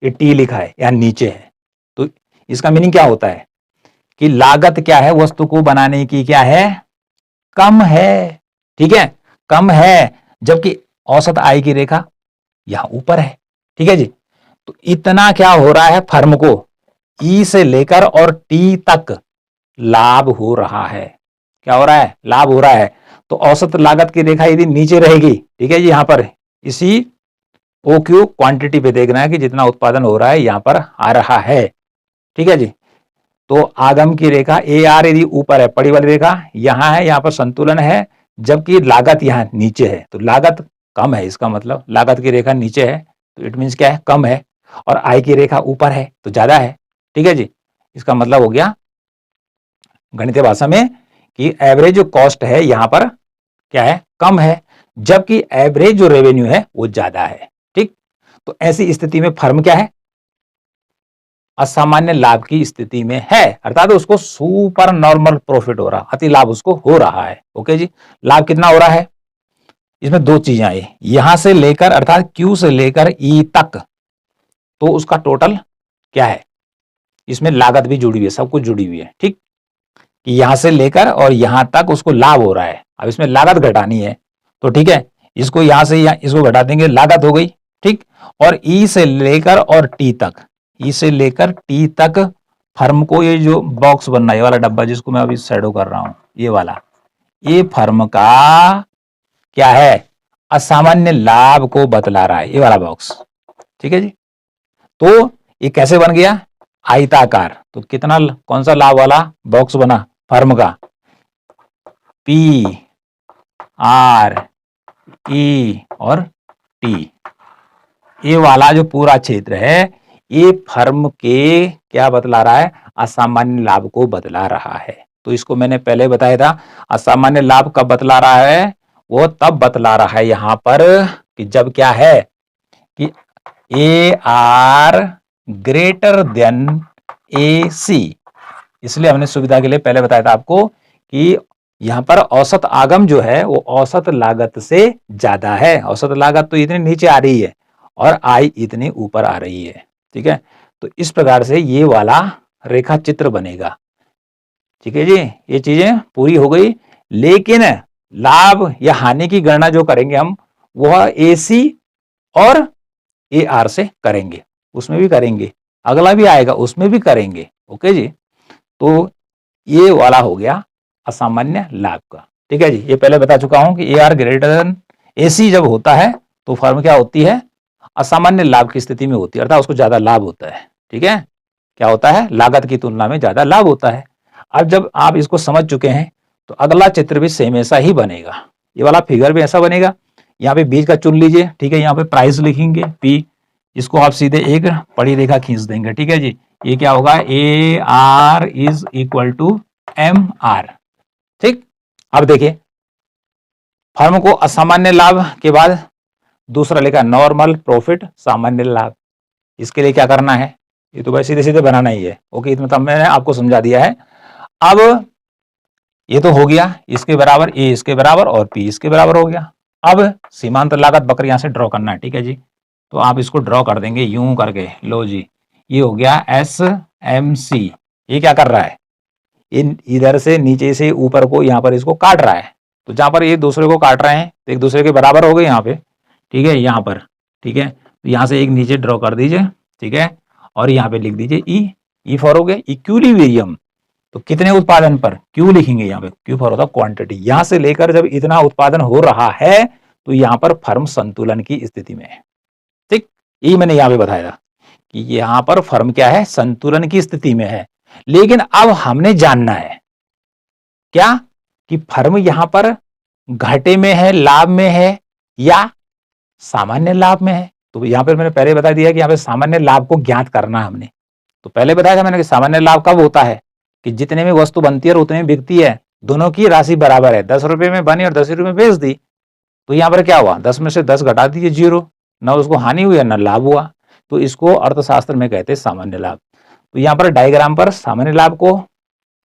ये टी लिखा है, यहाँ नीचे है, तो इसका मीनिंग क्या होता है कि लागत क्या है, वस्तु को बनाने की क्या है, कम है, ठीक है, कम है, जबकि औसत आय की रेखा यहां ऊपर है। ठीक है जी, तो इतना क्या हो रहा है, फर्म को ई से लेकर और टी तक लाभ हो रहा है। क्या हो रहा है, लाभ हो रहा है। तो औसत लागत की रेखा यदि नीचे रहेगी, ठीक है जी, यहां पर इसी ओ क्यू क्वांटिटी पे देखना है कि जितना उत्पादन हो रहा है यहां पर आ रहा है। ठीक है जी, तो आगम की रेखा ए आर यदि ऊपर है, पड़ी वाली रेखा यहां है, यहां पर संतुलन है, जबकि लागत यहां नीचे है, तो लागत कम है। इसका मतलब लागत की रेखा नीचे है तो इट मीन्स क्या है, कम है, और आय की रेखा ऊपर है तो ज्यादा है। ठीक है जी, इसका मतलब हो गया गणितीय भाषा में कि एवरेज जो कॉस्ट है यहां पर क्या है, कम है, जबकि एवरेज जो रेवेन्यू है वो ज्यादा है। ठीक, तो ऐसी स्थिति में फर्म क्या है, असामान्य लाभ की स्थिति में है, अर्थात उसको सुपर नॉर्मल प्रॉफिट हो रहा, अति लाभ उसको हो रहा है। ओके जी, लाभ कितना हो रहा है, इसमें दो चीजें आई, यहां से लेकर अर्थात क्यू से लेकर ई तक, तो उसका टोटल क्या है, इसमें लागत भी जुड़ी हुई है, सब कुछ जुड़ी हुई है। ठीक, कि यहां से लेकर और यहां तक उसको लाभ हो रहा है, अब इसमें लागत घटानी है, तो ठीक है, इसको यहां से इसको घटा देंगे, लागत हो गई। ठीक, और ई से लेकर और टी तक, ई से लेकर टी तक फर्म को, ये जो बॉक्स बनना है, ये वाला डब्बा जिसको मैं अभी शैडो कर रहा हूं, ये वाला, ये फर्म का क्या है, असामान्य लाभ को बतला रहा है, ये वाला बॉक्स। ठीक है जी, तो ये कैसे बन गया, आयताकार, तो कितना, कौन सा लाभ वाला बॉक्स बना फर्म का, पी आर ई और टी, ये वाला जो पूरा क्षेत्र है ये फर्म के क्या बतला रहा है, असामान्य लाभ को बतला रहा है। तो इसको मैंने पहले बताया था, असामान्य लाभ कब बतला रहा है, वो तब बतला रहा है यहां पर कि जब क्या है कि ए आर ग्रेटर देन ए सी। इसलिए हमने सुविधा के लिए पहले बताया था आपको कि यहां पर औसत आगम जो है वो औसत लागत से ज्यादा है, औसत लागत तो इतनी नीचे आ रही है और आय इतनी ऊपर आ रही है। ठीक है, तो इस प्रकार से ये वाला रेखा चित्र बनेगा। ठीक है जी, ये चीजें पूरी हो गई, लेकिन लाभ या हानि की गणना जो करेंगे हम, वह एसी और ए आर से करेंगे, उसमें भी करेंगे, अगला भी आएगा उसमें भी करेंगे। ओके जी, तो ये वाला हो गया असामान्य लाभ का। ठीक है जी, ये पहले बता चुका हूं कि ए आर ग्रेटर देन ए सी जब होता है तो फर्म क्या होती है, असामान्य लाभ की स्थिति में होती है, अर्थात उसको ज्यादा लाभ होता है। ठीक है, क्या होता है, लागत की तुलना में ज्यादा लाभ होता है। अब जब आप इसको समझ चुके हैं तो अगला चित्र भी सेम ऐसा ही बनेगा, ये वाला फिगर भी ऐसा बनेगा। यहाँ पे बीच का चुन लीजिए, ठीक है, यहाँ पे प्राइस लिखेंगे पी, इसको आप सीधे एक पड़ी रेखा खींच देंगे। ठीक है जी, ये क्या होगा, A R is equal to M R. ठीक, अब देखिए फर्म को असामान्य लाभ के बाद दूसरा लिखा नॉर्मल प्रॉफिट सामान्य लाभ, इसके लिए क्या करना है, ये तो भाई सीधे सीधे बनाना ही है। ओके, इतना तो मैंने आपको समझा दिया है। अब ये तो हो गया, इसके बराबर ए इसके बराबर और पी इसके बराबर हो गया। अब सीमांत लागत वक्र यहां से ड्रॉ करना है। ठीक है जी, तो आप इसको ड्रॉ कर देंगे यूं करके, लो जी, ये हो गया एस एम सी। ये क्या कर रहा है, इन इधर से नीचे से ऊपर को यहाँ पर इसको काट रहा है, तो जहां पर ये दूसरे को काट रहे हैं तो एक दूसरे के बराबर हो गए यहाँ पे। ठीक है, यहाँ पर, ठीक है, तो यहाँ से एक नीचे ड्रॉ कर दीजिए। ठीक है, और यहाँ पे लिख दीजिए ई फॉर हो गया इक्विलिब्रियम, तो कितने उत्पादन पर, क्यू लिखेंगे यहाँ पे, क्यू फॉर होता क्वांटिटी, यहां से लेकर जब इतना उत्पादन हो रहा है तो यहाँ पर फर्म संतुलन की स्थिति में है। ठीक, ये मैंने यहाँ पे बताया था कि यहाँ पर फर्म क्या है, संतुलन की स्थिति में है। लेकिन अब हमने जानना है क्या कि फर्म यहां पर घाटे में है, लाभ में है या सामान्य लाभ में है। तो यहां पर मैंने पहले बता दिया कि यहाँ पे सामान्य लाभ को ज्ञात करना है हमने, तो पहले बताया था मैंने कि सामान्य लाभ कब होता है कि जितने में वस्तु बनती है और उतने में बिकती है, दोनों की राशि बराबर है, 10 रुपए में बनी और 10 रुपए में बेच दी, तो यहाँ पर क्या हुआ, 10 में से 10 घटा दीजिए, जीरो, ना उसको हानि हुई ना लाभ हुआ, तो इसको अर्थशास्त्र में कहते हैं सामान्य लाभ। तो यहाँ पर डायग्राम पर सामान्य लाभ को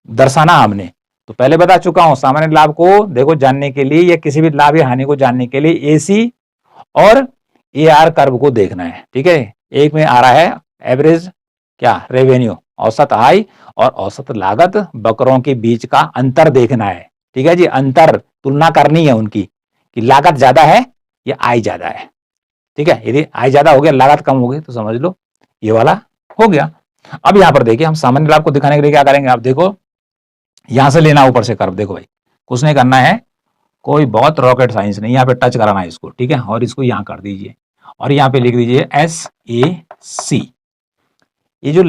दर्शाना हमने तो पहले बता चुका हूं, सामान्य लाभ को देखो जानने के लिए या किसी भी लाभ या हानि को जानने के लिए एसी और ए आर कर्व को देखना है। ठीक है, एक में आ रहा है एवरेज क्या, रेवेन्यू, औसत आय, और औसत लागत, वक्रों के बीच का अंतर देखना है। ठीक है जी, अंतर तुलना करनी है उनकी कि लागत ज्यादा है या आय ज्यादा है। ठीक है, यदि आय ज्यादा हो गया लागत कम हो गई तो समझ लो ये वाला हो गया। अब यहां पर देखिए हम सामान्य लाभ को दिखाने के लिए क्या करेंगे, आप देखो यहां से लेना ऊपर से कर्व, देखो भाई कुछ नहीं करना है, कोई बहुत रॉकेट साइंस नहीं, यहाँ पे टच कराना है इसको, ठीक है, और इसको यहां कर दीजिए और यहाँ पे लिख दीजिए SAC। ये जो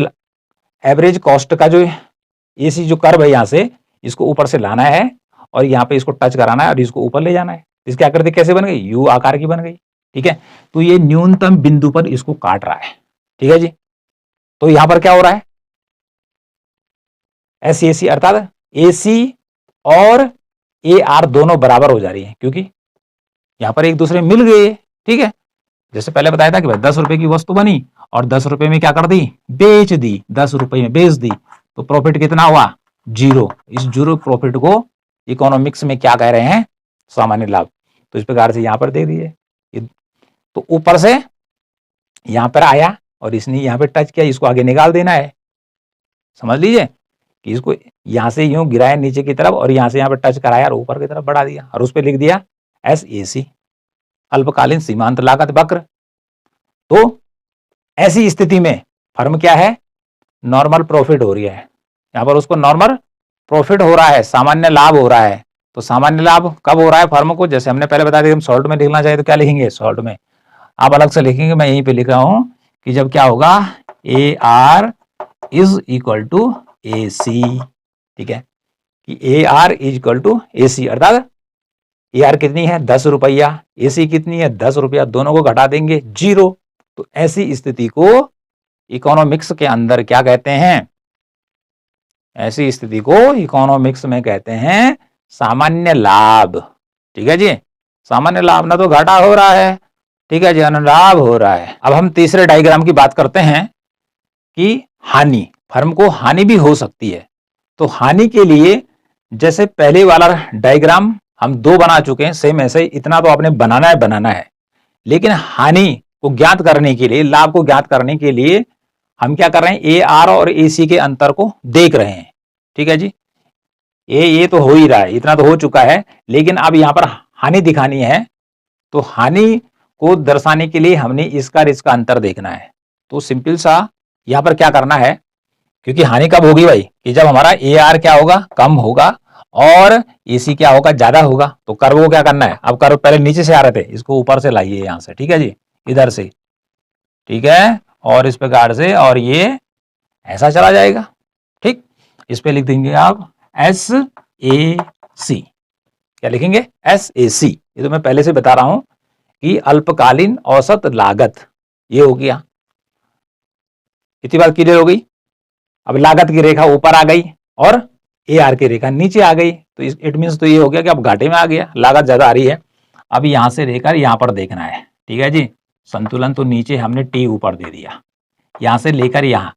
एवरेज कॉस्ट का जो AC जो कर्व है यहाँ से इसको ऊपर से लाना है और यहाँ पे इसको टच कराना है और इसको ऊपर ले जाना है। इसके आकृति कैसे बन गई, यू आकार की बन गई। ठीक है, तो ये न्यूनतम बिंदु पर इसको काट रहा है। ठीक है जी, तो यहां पर क्या हो रहा है, SAC अर्थात AC और AR दोनों बराबर हो जा रही है क्योंकि यहां पर एक दूसरे मिल गए। ठीक है, जैसे पहले बताया था कि भाई 10 रुपए की वस्तु बनी और 10 रुपए में क्या कर दी, बेच दी, 10 रुपए में बेच दी, तो प्रॉफिट कितना हुआ, जीरो। इस जीरो प्रॉफिट को इकोनॉमिक्स में क्या कह रहे हैं, सामान्य लाभ। तो इस प्रकार से यहां पर दे दीजिए, तो ऊपर से यहां पर आया और इसने यहां पे टच किया, इसको आगे निकाल देना है। समझ लीजिए कि इसको यहां से यूं गिराया नीचे की तरफ और यहां से यहां पे टच कराया और ऊपर की तरफ बढ़ा दिया और उस पर लिख दिया SAC, अल्पकालीन सीमांत लागत वक्र। तो ऐसी स्थिति में फर्म क्या है, नॉर्मल प्रॉफिट हो रही है, यहां पर उसको नॉर्मल प्रॉफिट हो रहा है, सामान्य लाभ हो रहा है। तो सामान्य लाभ कब हो रहा है फर्म को, जैसे हमने पहले बता दिया, हम शॉर्ट में लिखना चाहिए तो क्या लिखेंगे, शॉर्ट में आप अलग से लिखेंगे, मैं यहीं पे लिख रहा हूं कि जब क्या होगा, AR is equal to AC। ठीक है, कि AR is equal to AC अर्थात AR कितनी है 10 रुपया, AC कितनी है 10 रुपया, दोनों को घटा देंगे जीरो। तो ऐसी स्थिति को इकोनॉमिक्स के अंदर क्या कहते हैं, ऐसी स्थिति को इकोनॉमिक्स में कहते हैं सामान्य लाभ। ठीक है जी, सामान्य लाभ ना तो घाटा हो रहा है, ठीक है जी, लाभ हो रहा है। अब हम तीसरे डायग्राम की बात करते हैं कि हानि, फर्म को हानि भी हो सकती है। तो हानि के लिए जैसे पहले वाला डायग्राम हम दो बना चुके हैं, सेम ऐसे इतना तो आपने बनाना है, लेकिन हानि को ज्ञात करने के लिए, लाभ को ज्ञात करने के लिए हम क्या कर रहे हैं, AR और AC के अंतर को देख रहे हैं। ठीक है जी, ये तो हो ही रहा है, इतना तो हो चुका है, लेकिन अब यहां पर हानि दिखानी है। तो हानि को दर्शाने के लिए हमने इसका और इसका अंतर देखना है। तो सिंपल सा यहां पर क्या करना है, क्योंकि हानि कब होगी भाई, कि जब हमारा AR क्या होगा, कम होगा और AC क्या होगा, ज्यादा होगा। तो कर्व को क्या करना है, अब कर्व पहले नीचे से आ रहे थे, इसको ऊपर से लाइए यहां से। ठीक है जी, इधर से, ठीक है, और इस प्रकार से, और ये ऐसा चला जाएगा। ठीक, इस पे लिख देंगे आप SAC। क्या लिखेंगे, SAC। ये तो मैं पहले से बता रहा हूं कि अल्पकालीन औसत लागत, ये हो गया। इतनी बात क्लियर हो गई। अब लागत की रेखा ऊपर आ गई और AR की रेखा नीचे आ गई, तो इट मींस तो ये हो गया कि अब घाटे में आ गया, लागत ज्यादा आ रही है। अब यहां से लेकर यहां पर देखना है। ठीक है जी, संतुलन तो नीचे हमने T ऊपर दे दिया, यहां से लेकर यहां।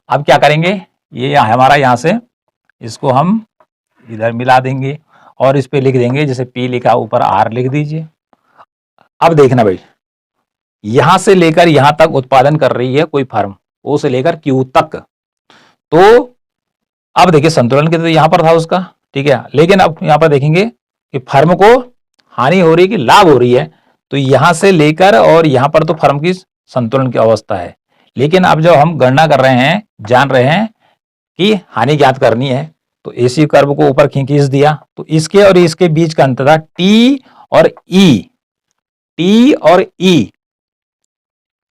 अब क्या करेंगे, ये हमारा यहां से इसको हम इधर मिला देंगे और इस पे लिख देंगे, जैसे P लिखा ऊपर R लिख दीजिए। अब देखना भाई, यहां से लेकर यहां तक उत्पादन कर रही है कोई फर्म, O से लेकर Q तक। तो अब देखिए संतुलन के तो यहां पर था उसका, ठीक है, लेकिन अब यहां पर देखेंगे कि फर्म को हानि हो रही है कि लाभ हो रही है। तो यहां से लेकर और यहां पर तो फर्म की संतुलन की अवस्था है, लेकिन अब जब हम गणना कर रहे हैं, जान रहे हैं कि हानि ज्ञात करनी है, तो AC कर्व को ऊपर खींच दिया, तो इसके और इसके बीच का अंतर था T और E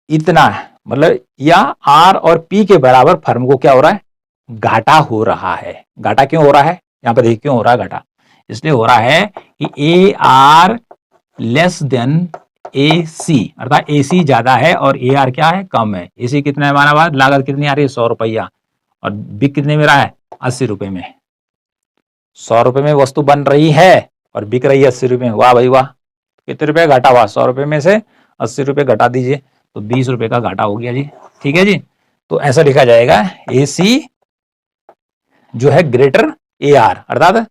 इतना है, मतलब या R और P के बराबर फर्म को क्या हो रहा है, घाटा हो रहा है। घाटा क्यों हो रहा है, यहां पर देखिए क्यों हो रहा है घाटा, इसलिए हो रहा है कि AR लेस देन AC, अर्थात AC ज्यादा है और AR क्या है, कम है। AC कितना है हमारा बात, लागत कितनी आ रही है 100 रुपया, और बिक कितने में रहा है 80 रुपए में। 100 रुपए में वस्तु बन रही है और बिक रही है 80 रुपए में, वाह भाई वाह। कितने रुपए घाटा हुआ, 100 रुपए में से 80 रुपए घटा दीजिए तो 20 रुपए का घाटा हो गया जी। ठीक है जी, तो ऐसा लिखा जाएगा AC जो है ग्रेटर AR, अर्थात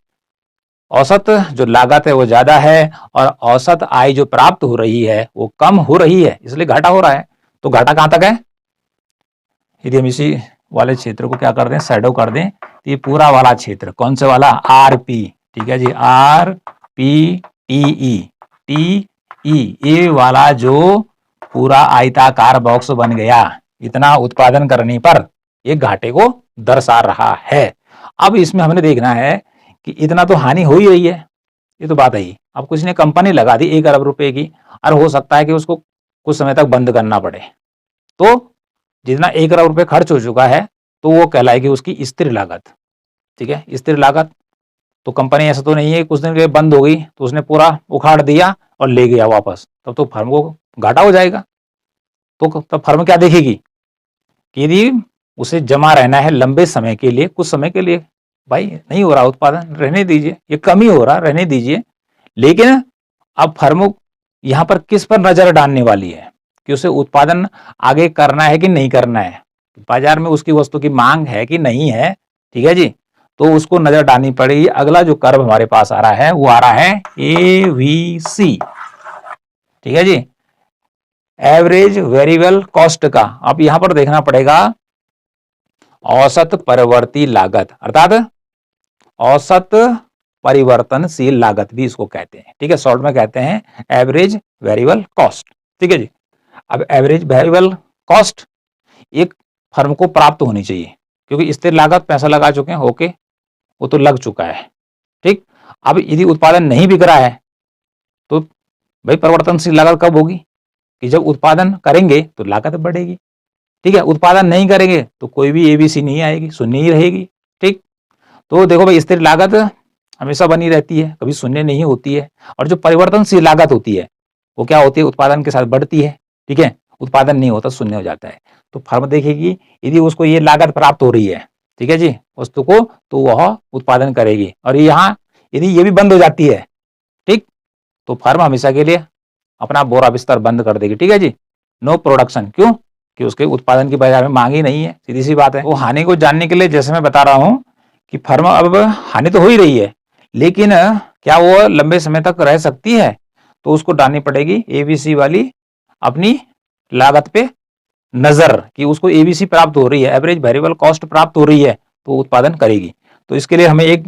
औसत जो लागत है वो ज्यादा है और औसत आय जो प्राप्त हो रही है वो कम हो रही है, इसलिए घाटा हो रहा है। तो घाटा कहां तक है, यदि हम इसी वाले क्षेत्र को क्या कर दें, शैडो कर दें, तो ये पूरा वाला क्षेत्र कौन से वाला, RP, ठीक है जी, RPTE, ये वाला जो पूरा आयताकार बॉक्स बन गया, इतना उत्पादन करने पर ये घाटे को दर्शा रहा है। अब इसमें हमने देखना है कि इतना तो हानि हो ही रही है, ये तो बात है ही। अब किसी ने कंपनी लगा दी 1 अरब रुपए की, और हो सकता है कि उसको कुछ समय तक बंद करना पड़े, तो जितना 1 अरब रुपए खर्च हो चुका है तो वो कहलाएगी उसकी स्थिर लागत। ठीक है, स्थिर लागत। तो कंपनी ऐसा तो नहीं है कुछ दिन के लिए बंद हो गई तो उसने पूरा उखाड़ दिया और ले गया वापस, तब तो फर्म को घाटा हो जाएगा। तो तब फर्म क्या देखेगी कि यदि उसे जमा रहना है लंबे समय के लिए, कुछ समय के लिए, भाई नहीं हो रहा उत्पादन, रहने दीजिए, ये कम ही हो रहा, रहने दीजिए। लेकिन अब फर्म यहाँ पर किस पर नजर डालने वाली है कि उसे उत्पादन आगे करना है कि नहीं करना है, बाजार में उसकी वस्तु की मांग है कि नहीं है। ठीक है जी, तो उसको नजर डालनी पड़ेगी। अगला जो कर्व हमारे पास आ रहा है वो आ रहा है AVC। ठीक है जी, एवरेज वेरिएबल कॉस्ट का। अब यहां पर देखना पड़ेगा औसत परिवर्ती लागत, अर्थात औसत परिवर्तनशील लागत भी इसको कहते हैं। ठीक है, शॉर्ट में कहते हैं एवरेज वेरिएबल कॉस्ट। ठीक है जी, अब एवरेज वेरिएबल कॉस्ट एक फर्म को प्राप्त होनी चाहिए, क्योंकि स्थिर लागत पैसा लगा चुके हैं, ओके, वो तो लग चुका है। ठीक, अब यदि उत्पादन नहीं बिक रहा है तो भाई परिवर्तनशील लागत कब होगी कि जब उत्पादन करेंगे तो लागत बढ़ेगी। ठीक है, उत्पादन नहीं करेंगे तो कोई भी एबीसी नहीं आएगी, शून्य ही रहेगी। ठीक, तो देखो भाई स्थिर लागत हमेशा बनी रहती है, कभी शून्य नहीं होती है। और जो परिवर्तनशील लागत होती है वो क्या होती है, उत्पादन के साथ बढ़ती है। ठीक है, उत्पादन नहीं होता शून्य हो जाता है। तो फर्म देखेगी यदि उसको ये लागत प्राप्त हो रही है, ठीक है जी, वस्तु को, तो वह उत्पादन करेगी। और यहाँ यदि ये भी बंद हो जाती है, ठीक, तो फर्म हमेशा के लिए अपना बोरा बिस्तर बंद कर देगी। ठीक है जी, नो प्रोडक्शन। क्यों कि उसके उत्पादन की बाजार में मांग ही नहीं है, सीधी सी बात है। वो हानि को जानने के लिए जैसे मैं बता रहा हूं कि फर्म अब हानि तो हो ही रही है, लेकिन क्या वो लंबे समय तक रह सकती है, तो उसको डालनी पड़ेगी एबीसी वाली अपनी लागत पे नजर कि उसको एबीसी प्राप्त हो रही है, एवरेज वेरिएबल कॉस्ट प्राप्त हो रही है, तो उत्पादन करेगी। तो इसके लिए हमें एक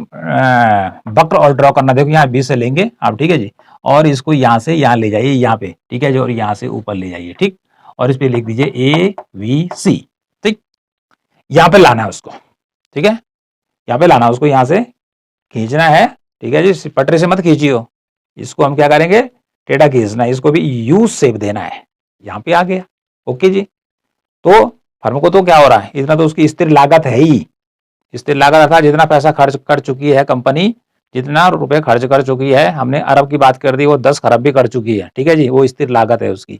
वक्र और ड्रॉ करना। देखो यहाँ 20 से लेंगे आप, ठीक है जी, और इसको यहाँ से यहाँ ले जाइए यहाँ पे, ठीक है जी, और यहाँ से ऊपर ले जाइए। ठीक, और इस पे लिख दीजिए AVC। ठीक, यहाँ पे लाना है उसको, ठीक है, यहाँ पे लाना है उसको, यहाँ से खींचना है। ठीक है जी, पटरी से मत खींचियो, इसको हम क्या करेंगे, टेढ़ा खींचना है, इसको भी यू शेप देना है। यहाँ पे आ गया, ओके जी। तो फर्म को तो क्या हो रहा है, इतना तो उसकी स्थिर लागत है ही। स्थिर लागत था जितना पैसा खर्च कर चुकी है कंपनी, जितना रुपए खर्च कर चुकी है, हमने अरब की बात कर दी, वो 10 खरब भी कर चुकी है। ठीक है जी, वो स्थिर लागत है उसकी,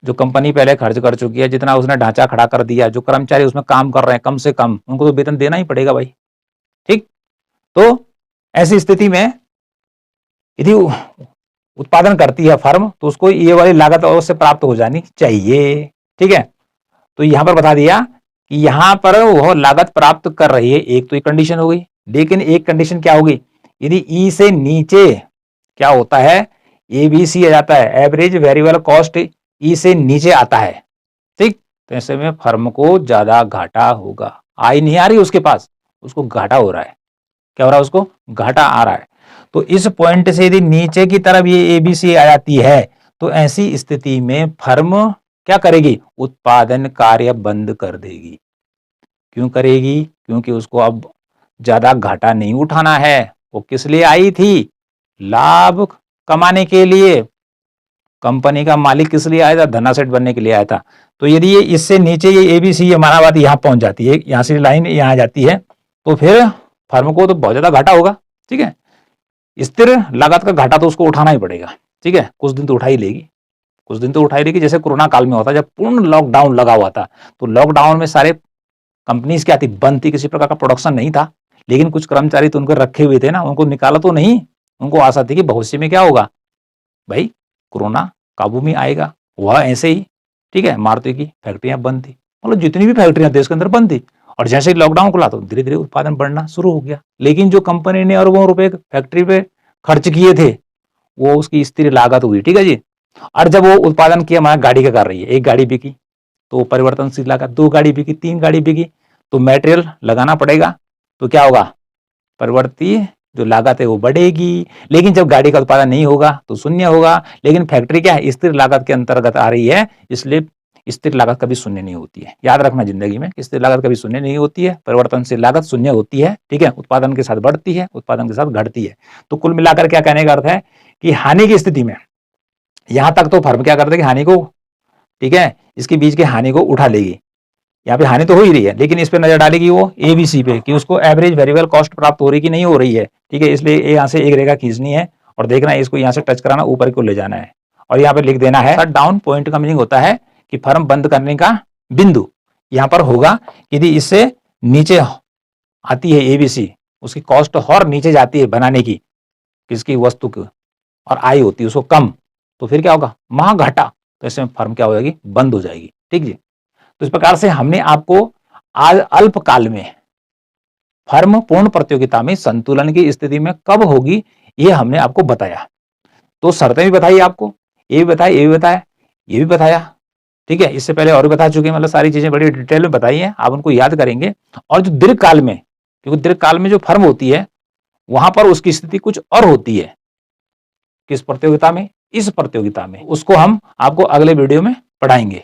जो कंपनी पहले खर्च कर चुकी है, जितना उसने ढांचा खड़ा कर दिया, जो कर्मचारी उसमें काम कर रहे हैं कम से कम, उनको तो वेतन देना ही पड़ेगा भाई। ठीक, तो ऐसी स्थिति में यदि उत्पादन करती है फर्म तो उसको ये वाली लागत अवश्य प्राप्त हो जानी चाहिए। ठीक है, तो यहां पर बता दिया कि यहां पर वह लागत प्राप्त कर रही है, एक तो एक कंडीशन हो गई। लेकिन एक कंडीशन क्या होगी, यदि ई से नीचे क्या होता है, एबीसी आ जाता है, एवरेज वेरिएबल कॉस्ट ई से नीचे आता है, ठीक, तो ऐसे में फर्म को ज्यादा घाटा होगा। आय नहीं आ रही उसके पास, उसको घाटा हो रहा है। क्या हो रहा है, उसको घाटा आ रहा है। तो इस पॉइंट से यदि नीचे की तरफ ये एबीसी आ जाती है, तो ऐसी स्थिति में फर्म क्या करेगी, उत्पादन कार्य बंद कर देगी। क्यों करेगी, क्योंकि उसको अब ज्यादा घाटा नहीं उठाना है। वो किस लिए आई थी, लाभ कमाने के लिए। कंपनी का मालिक किस लिए आया था, धनासेठ बनने के लिए आया था। तो यदि ये इससे नीचे ये एबीसी हमारा बात यहाँ पहुंच जाती है, यहाँ से लाइन यहाँ आ जाती है, तो फिर फर्म को तो बहुत ज्यादा घाटा होगा। ठीक है, स्थिर लागत का घाटा तो उसको उठाना ही पड़ेगा। ठीक है, कुछ दिन तो उठा ही लेगी, कुछ दिन तो उठाई लेगी। जैसे कोरोना काल में होता, जब पूर्ण लॉकडाउन लगा हुआ था, तो लॉकडाउन में सारे कंपनीज क्या थी, बंद थी, किसी प्रकार का प्रोडक्शन नहीं था। लेकिन कुछ कर्मचारी तो उनको रखे हुए थे ना, उनको निकाला तो नहीं। उनको आशा थी कि भविष्य में क्या होगा, भाई कोरोना काबू में आएगा। वह ऐसे ही, ठीक है, मारुति की फैक्ट्रियां बंद थी, मतलब जितनी भी फैक्ट्रियां देश के अंदर बंद थी। और जैसे ही लॉकडाउन खुला तो धीरे धीरे उत्पादन बढ़ना शुरू हो गया। लेकिन जो कंपनी ने अरबों रुपए फैक्ट्री पे खर्च किए थे, वो उसकी स्थिर लागत हुई। ठीक है जी, और जब वो उत्पादन किया, हमारा गाड़ी का कर रही है, एक गाड़ी बिकी तो परिवर्तनशील लागत, 2 गाड़ी बिकी, 3 गाड़ी बिकी, तो मटेरियल लगाना पड़ेगा। तो क्या होगा, परिवर्ती जो लागत है वो बढ़ेगी, लेकिन जब गाड़ी का उत्पादन नहीं होगा तो शून्य होगा। लेकिन फैक्ट्री क्या है, स्थिर लागत के अंतर्गत आ रही है, इसलिए स्थिर लागत कभी शून्य नहीं होती है। याद रखना जिंदगी में, स्थिर लागत कभी शून्य नहीं होती है, परिवर्तनशील लागत शून्य होती है। ठीक है, उत्पादन के साथ बढ़ती है, उत्पादन के साथ घटती है। तो कुल मिलाकर क्या कहने का अर्थ है कि हानि की स्थिति में यहां तक तो फर्म क्या करते हैं कि हानि को, ठीक है, इसके बीच के हानि को उठा लेगी। यहाँ पे हानि तो हो ही रही है, लेकिन इस पे नजर डालेगी वो एबीसी पे कि उसको एवरेज वेरिएबल कॉस्ट प्राप्त हो रही कि नहीं हो रही है। ठीक है, इसलिए यहाँ से एक रेखा खींचनी है और देखना है, इसको यहाँ से टच कराना, ऊपर को ले जाना है और यहाँ पे लिख देना है शट डाउन पॉइंट। का मीनिंग होता है कि फर्म बंद करने का बिंदु यहाँ पर होगा यदि इससे नीचे आती है एबीसी, उसकी कॉस्ट और नीचे जाती है बनाने की, किसकी, वस्तु की, और आई होती है उसको कम, तो फिर क्या होगा, वहां घटा, तो इसमें फर्म क्या हो जाएगी, बंद हो जाएगी। ठीक जी। तो इस प्रकार से हमने आपको आज अल्पकाल में फर्म पूर्ण प्रतियोगिता में संतुलन की स्थिति में कब होगी ये हमने आपको बताया। तो शर्तें भी बताई आपको, ये भी बताया, ये भी बताया, ये भी बताया। ठीक है, इससे पहले और भी बता चुके हैं, मतलब सारी चीजें बड़ी डिटेल में बताई हैं, आप उनको याद करेंगे। और जो दीर्घकाल में, क्योंकि दीर्घकाल में जो फर्म होती है वहां पर उसकी स्थिति कुछ और होती है। किस प्रतियोगिता में, इस प्रतियोगिता में, उसको हम आपको अगले वीडियो में पढ़ाएंगे।